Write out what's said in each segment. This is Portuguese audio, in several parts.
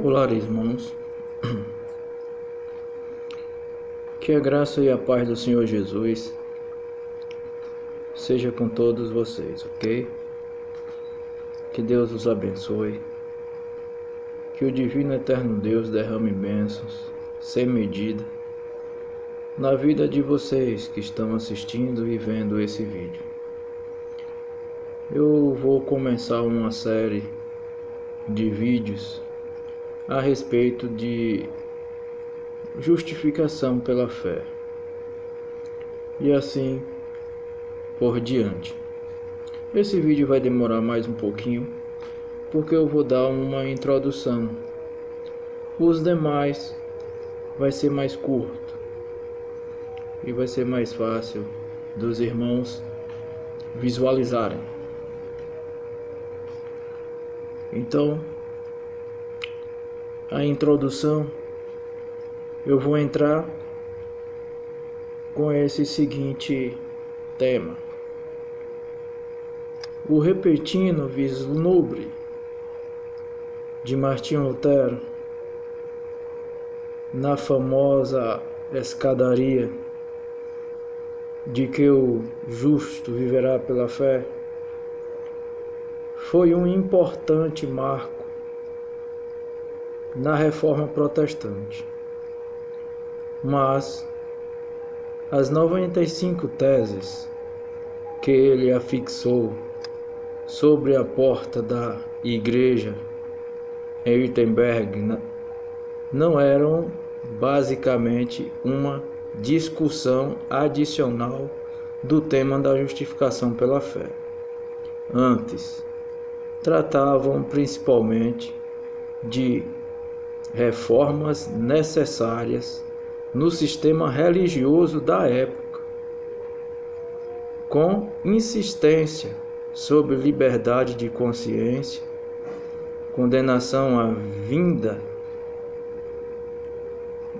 Olá, irmãos. Que a graça e a paz do Senhor Jesus seja com todos vocês, ok? Que Deus os abençoe. Que o Divino Eterno Deus derrame bênçãos sem medida na vida de vocês que estão assistindo e vendo esse vídeo. Eu vou começar uma série de vídeos a respeito de justificação pela fé e assim por diante. Esse vídeo vai demorar mais um pouquinho porque eu vou dar uma introdução. Os demais vai ser mais curto e vai ser mais fácil dos irmãos visualizarem. Então, a introdução, eu vou entrar com esse seguinte tema: o repentino vislumbre de Martinho Lutero na famosa escadaria de que o justo viverá pela fé foi um importante marco na Reforma Protestante. Mas as 95 teses que ele afixou sobre a porta da igreja em Wittenberg não eram basicamente uma discussão adicional do tema da justificação pela fé. Antes, tratavam principalmente de reformas necessárias no sistema religioso da época, com insistência sobre liberdade de consciência, condenação à vinda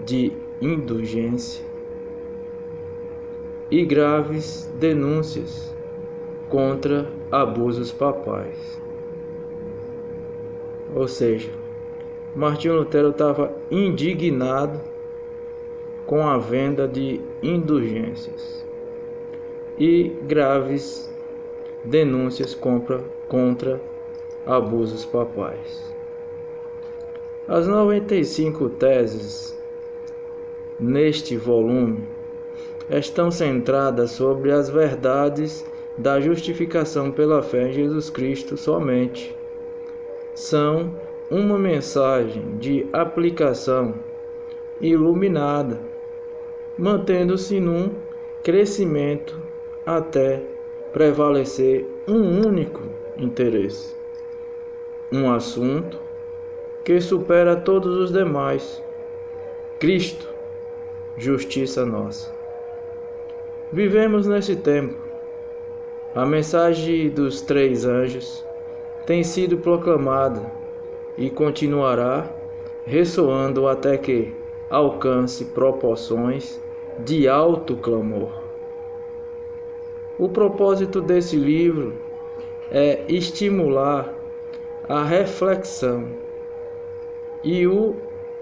de indulgência e graves denúncias contra abusos papais. Ou seja, Martinho Lutero estava indignado com a venda de indulgências e graves denúncias contra abusos papais. As 95 teses neste volume estão centradas sobre as verdades da justificação pela fé em Jesus Cristo somente. São uma mensagem de aplicação iluminada, mantendo-se num crescimento até prevalecer um único interesse, um assunto que supera todos os demais: Cristo, justiça nossa. Vivemos nesse tempo. A mensagem dos três anjos tem sido proclamada e continuará ressoando até que alcance proporções de alto clamor. O propósito desse livro é estimular a reflexão e o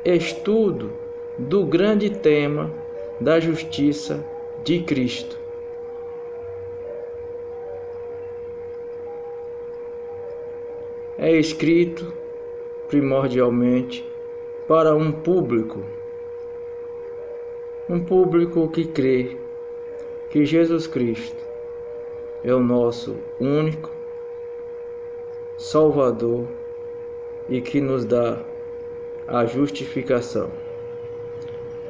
estudo do grande tema da justiça de Cristo. É escrito primordialmente para um público que crê que Jesus Cristo é o nosso único Salvador e que nos dá a justificação,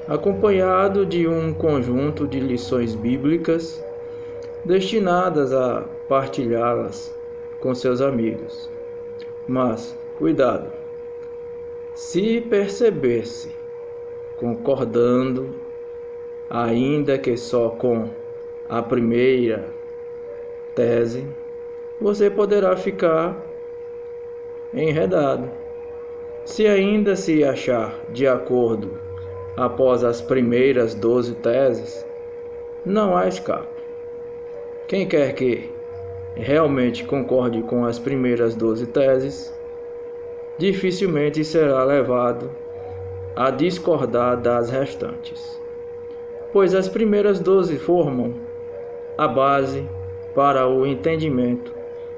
acompanhado de um conjunto de lições bíblicas destinadas a partilhá-las com seus amigos. Mas, cuidado, se perceber-se concordando, ainda que só com a primeira tese, você poderá ficar enredado. Se ainda se achar de acordo após as primeiras 12 teses, não há escape. Quem quer que realmente concorde com as primeiras 12 teses, dificilmente será levado a discordar das restantes, pois as primeiras 12 formam a base para o entendimento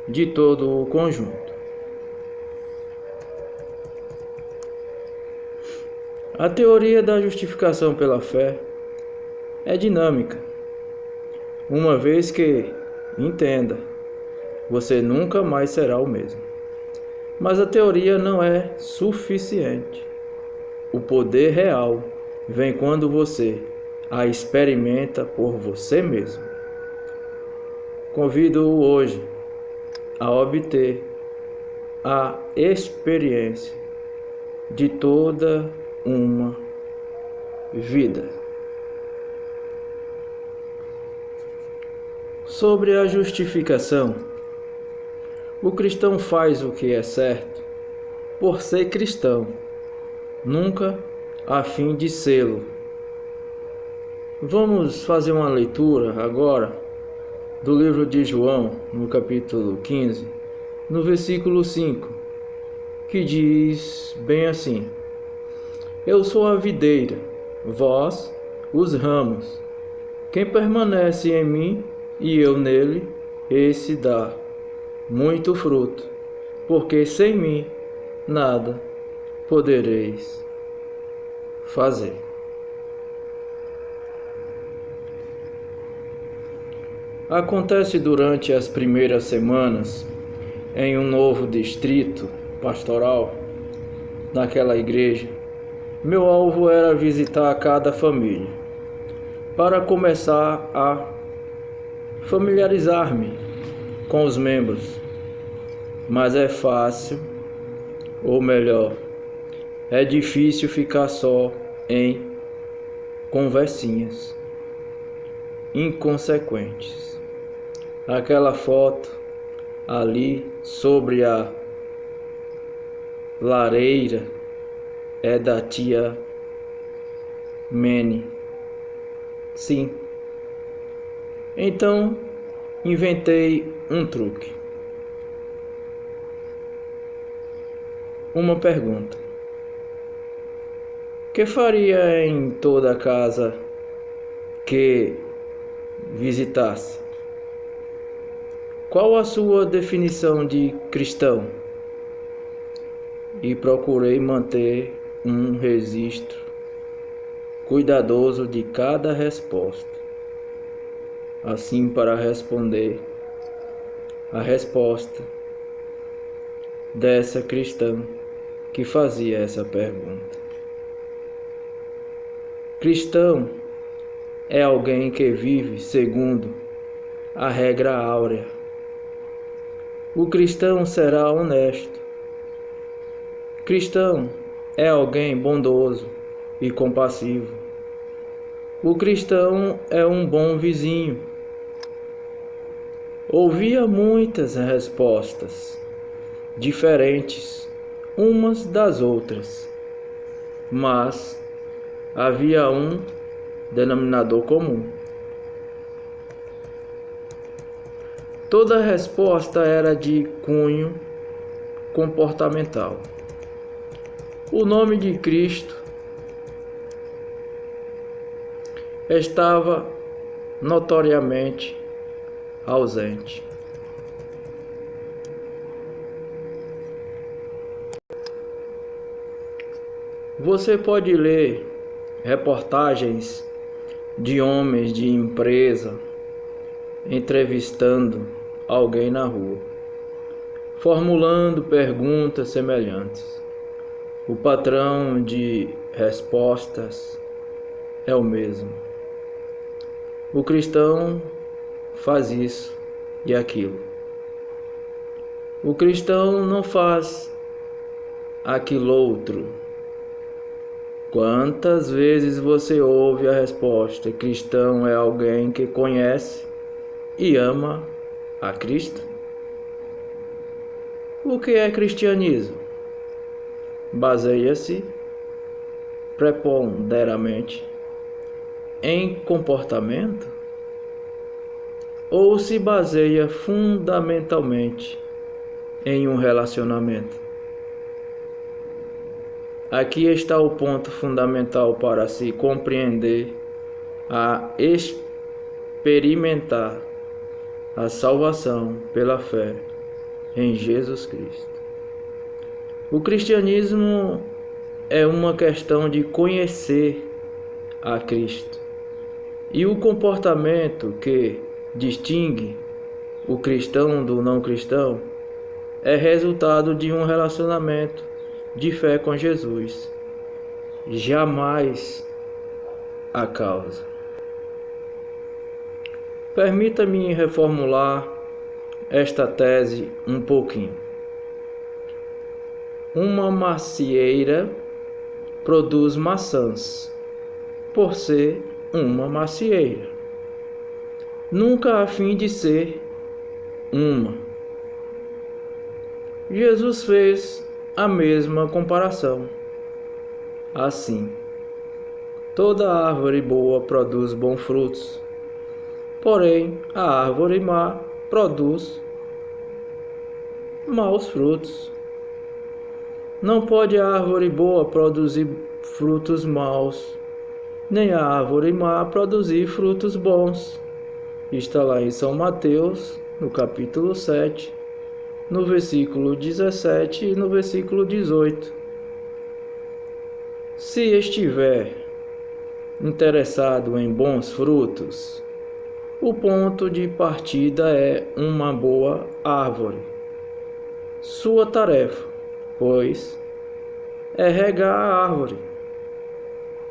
de todo o conjunto. A teoria da justificação pela fé é dinâmica, uma vez que, entenda, você nunca mais será o mesmo. Mas a teoria não é suficiente. O poder real vem quando você a experimenta por você mesmo. Convido-o hoje a obter a experiência de toda uma vida. Sobre a justificação, o cristão faz o que é certo por ser cristão, nunca a fim de sê-lo. Vamos fazer uma leitura agora do livro de João, no capítulo 15, no versículo 5, que diz bem assim: Eu sou a videira, vós os ramos. Quem permanece em mim e eu nele, esse dá muito fruto, porque sem mim nada podereis fazer. Acontece durante as primeiras semanas em um novo distrito pastoral daquela igreja. Meu alvo era visitar cada família para começar a familiarizar-me com os membros. Mas é fácil, ou melhor, é difícil ficar só em conversinhas inconsequentes. Aquela foto ali sobre a lareira é da tia Manny. Sim. Então, inventei um truque. Uma pergunta. Que faria em toda casa que visitasse? Qual a sua definição de cristão? E procurei manter um registro cuidadoso de cada resposta, assim para responder a resposta dessa cristã que fazia essa pergunta. Cristão é alguém que vive segundo a regra áurea. O cristão será honesto. Cristão é alguém bondoso e compassivo. O cristão é um bom vizinho. Ouvia muitas respostas diferentes umas das outras, mas havia um denominador comum. Toda resposta era de cunho comportamental. O nome de Cristo estava notoriamente ausente. Você pode ler reportagens de homens de empresa entrevistando alguém na rua, formulando perguntas semelhantes. O padrão de respostas é o mesmo. O cristão faz isso e aquilo. O cristão não faz aquilo outro. Quantas vezes você ouve a resposta: cristão é alguém que conhece e ama a Cristo? O que é cristianismo? Baseia-se preponderantemente em comportamento ou se baseia fundamentalmente em um relacionamento? Aqui está o ponto fundamental para se compreender a experimentar a salvação pela fé em Jesus Cristo. O cristianismo é uma questão de conhecer a Cristo. E o comportamento que distingue o cristão do não cristão é resultado de um relacionamento de fé com Jesus, jamais a causa. Permita-me reformular esta tese um pouquinho. Uma macieira produz maçãs, por ser uma macieira, nunca a fim de ser uma. Jesus fez a mesma comparação. Assim, toda árvore boa produz bons frutos, porém a árvore má produz maus frutos. Não pode a árvore boa produzir frutos maus, nem a árvore má produzir frutos bons. Está lá em São Mateus, no capítulo 7, no versículo 17 e no versículo 18. Se estiver interessado em bons frutos, o ponto de partida é uma boa árvore. Sua tarefa, pois, é regar a árvore,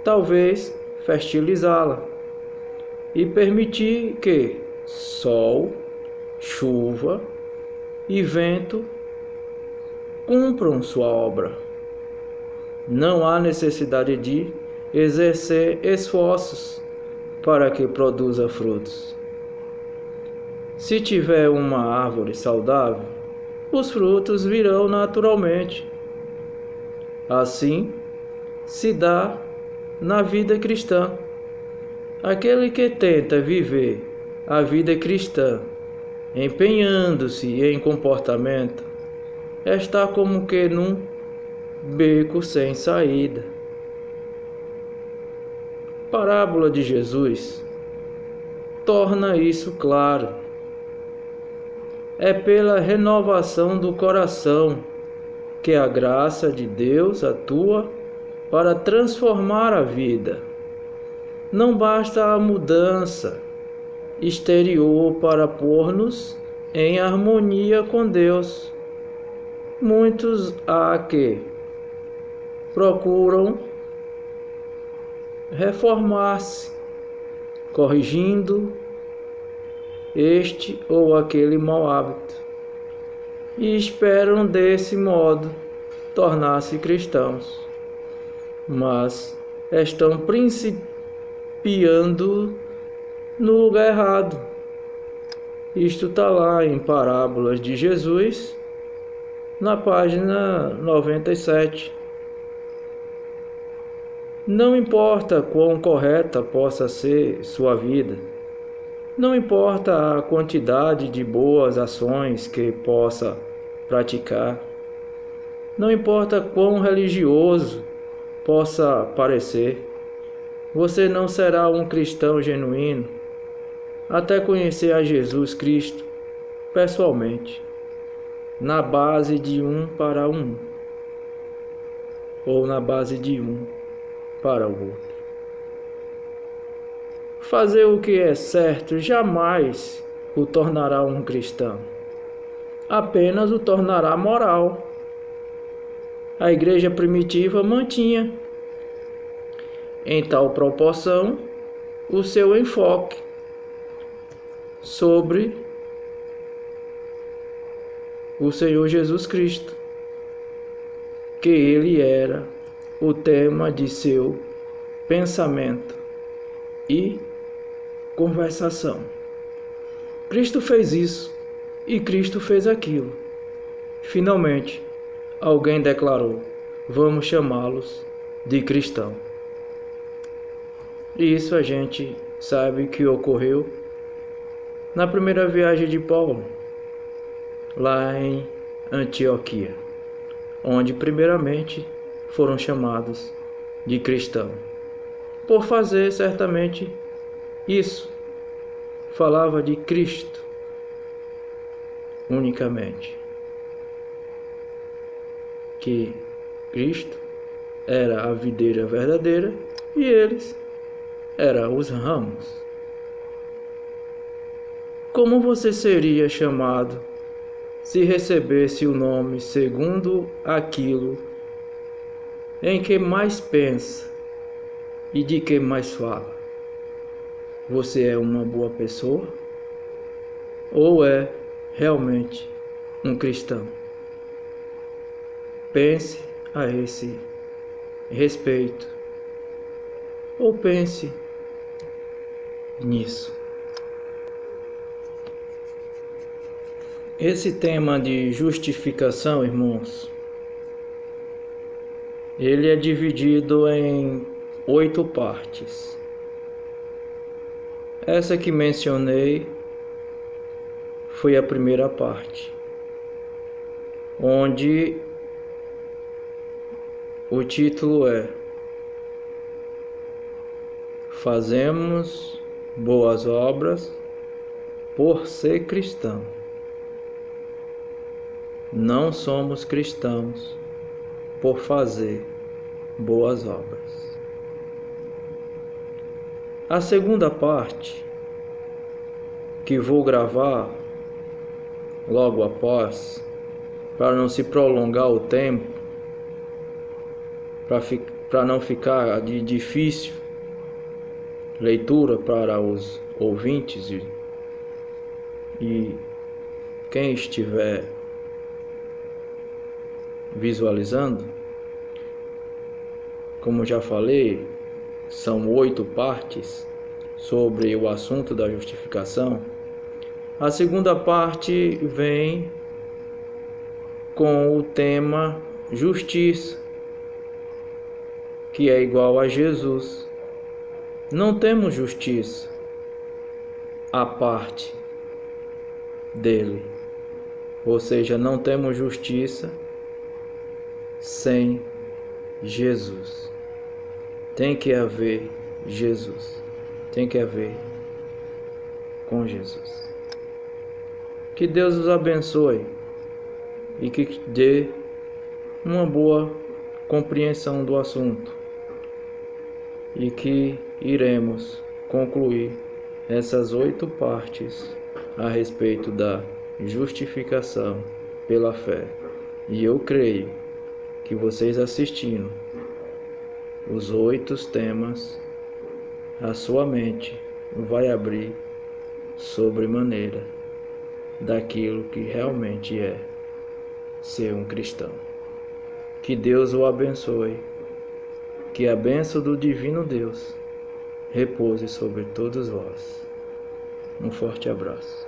talvez fertilizá-la e permitir que sol, chuva e vento cumpram sua obra. Não há necessidade de exercer esforços para que produza frutos. Se tiver uma árvore saudável, os frutos virão naturalmente. Assim se dá na vida cristã. Aquele que tenta viver a vida cristã, empenhando-se em comportamento, está como que num beco sem saída. Parábola de Jesus torna isso claro. É pela renovação do coração que a graça de Deus atua para transformar a vida. Não basta a mudança exterior para pôr-nos em harmonia com Deus. Muitos há que procuram reformar-se, corrigindo este ou aquele mau hábito, e esperam desse modo tornar-se cristãos, mas estão principiando no lugar errado. Isto está lá em Parábolas de Jesus, na página 97. Não importa quão correta possa ser sua vida, não importa a quantidade de boas ações que possa praticar, não importa quão religioso possa parecer, você não será um cristão genuíno até conhecer a Jesus Cristo pessoalmente, na base de um para um, ou na base de um para o outro. Fazer o que é certo jamais o tornará um cristão, apenas o tornará moral. A igreja primitiva mantinha, em tal proporção, o seu enfoque sobre o Senhor Jesus Cristo, que ele era o tema de seu pensamento e conversação. Cristo fez isso e Cristo fez aquilo. Finalmente, alguém declarou: vamos chamá-los de cristão. E isso a gente sabe que ocorreu na primeira viagem de Paulo, lá em Antioquia, onde primeiramente foram chamados de cristão. Por fazer certamente isso, falava de Cristo unicamente. Que Cristo era a videira verdadeira e eles eram os ramos. Como você seria chamado se recebesse o nome segundo aquilo em que mais pensa e de que mais fala? Você é uma boa pessoa ou é realmente um cristão? Pense a esse respeito ou pense nisso. Esse tema de justificação, irmãos, ele é dividido em 8 partes. Essa que mencionei foi a primeira parte, onde o título é Fazemos boas obras por ser cristão. Não somos cristãos por fazer boas obras. A segunda parte, que vou gravar logo após, para não se prolongar o tempo, para não ficar de difícil leitura para os ouvintes e quem estiver visualizando. Como já falei, são 8 partes sobre o assunto da justificação. A segunda parte vem com o tema justiça, que é igual a Jesus. Não temos justiça à parte dele, ou seja, não temos justiça sem Jesus. Tem que haver Jesus, tem que haver com Jesus. Que Deus os abençoe e que dê uma boa compreensão do assunto e que iremos concluir essas 8 partes a respeito da justificação pela fé. E eu creio que vocês assistindo os 8 temas, a sua mente vai abrir sobremaneira daquilo que realmente é ser um cristão. Que Deus o abençoe, que a bênção do divino Deus repouse sobre todos vós. Um forte abraço.